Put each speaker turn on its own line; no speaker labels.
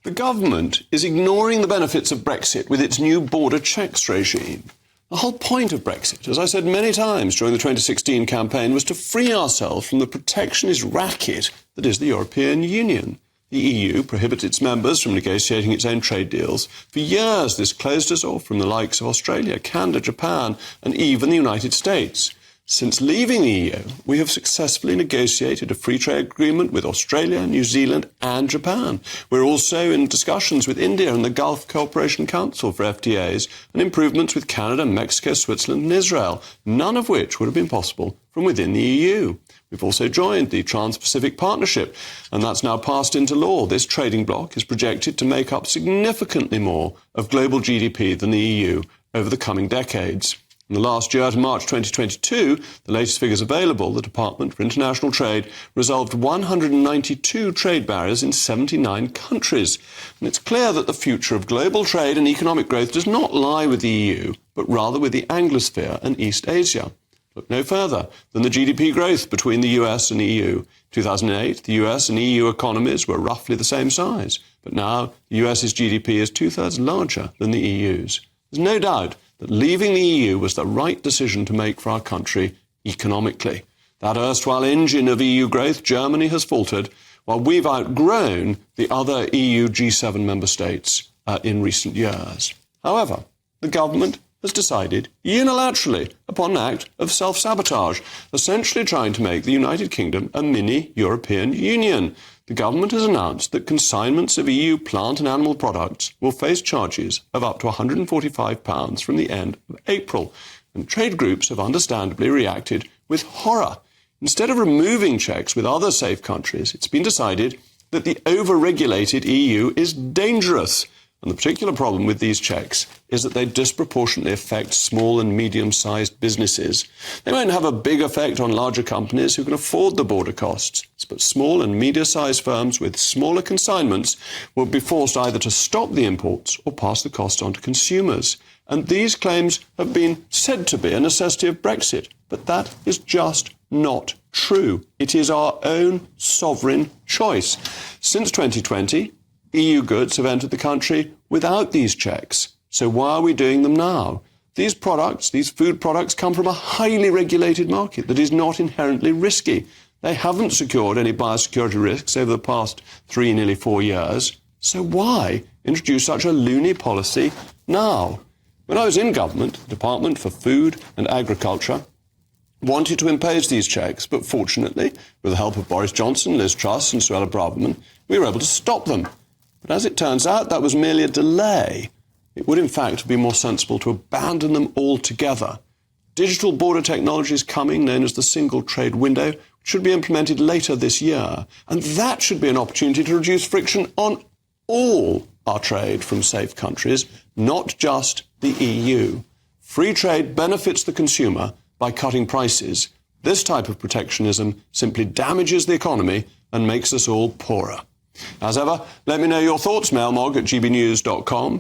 The government is ignoring the benefits of Brexit with its new border checks regime. The whole point of Brexit, as I said many times during the 2016 campaign, was to free ourselves from the protectionist racket that is the European Union. The EU prohibits its members from negotiating its own trade deals. For years, this closed us off from the likes of Australia, Canada, Japan, and even the United States. Since leaving the EU, we have successfully negotiated a free trade agreement with Australia, New Zealand and Japan. We're also in discussions with India and the Gulf Cooperation Council for FTAs and improvements with Canada, Mexico, Switzerland and Israel, none of which would have been possible from within the EU. We've also joined the Trans-Pacific Partnership, and that's now passed into law. This trading bloc is projected to make up significantly more of global GDP than the EU over the coming decades. In the last year, to March 2022, the latest figures available, the Department for International Trade resolved 192 trade barriers in 79 countries. And it's clear that the future of global trade and economic growth does not lie with the EU, but rather with the Anglosphere and East Asia. Look no further than the GDP growth between the US and EU. In 2008, the US and EU economies were roughly the same size, but now the US's GDP is two-thirds larger than the EU's. There's no doubt that leaving the EU was the right decision to make for our country economically. That erstwhile engine of EU growth, Germany, has faltered, while we've outgrown the other EU G7 member states in recent years. However, the government has decided unilaterally upon an act of self-sabotage, essentially trying to make the United Kingdom a mini-European Union. The government has announced that consignments of EU plant and animal products will face charges of up to £145 from the end of April, and trade groups have understandably reacted with horror. Instead of removing checks with other safe countries, it's been decided that the over-regulated EU is dangerous. And the particular problem with these checks is that they disproportionately affect small and medium-sized businesses. They won't have a big effect on larger companies who can afford the border costs, but small and medium-sized firms with smaller consignments will be forced either to stop the imports or pass the cost on to consumers. And these claims have been said to be a necessity of Brexit, but that is just not true. It is our own sovereign choice. Since 2020, EU goods have entered the country without these checks. So why are we doing them now? These products, these food products, come from a highly regulated market that is not inherently risky. They haven't secured any biosecurity risks over the past nearly 4 years. So why introduce such a loony policy now? When I was in government, the Department for Food and Agriculture wanted to impose these checks, but fortunately, with the help of Boris Johnson, Liz Truss and Suella Braverman, we were able to stop them. But as it turns out, that was merely a delay. It would, in fact, be more sensible to abandon them altogether. Digital border technology is coming, known as the single trade window, which should be implemented later this year. And that should be an opportunity to reduce friction on all our trade from safe countries, not just the EU. Free trade benefits the consumer by cutting prices. This type of protectionism simply damages the economy and makes us all poorer. As ever, let me know your thoughts, mailmog@gbnews.com.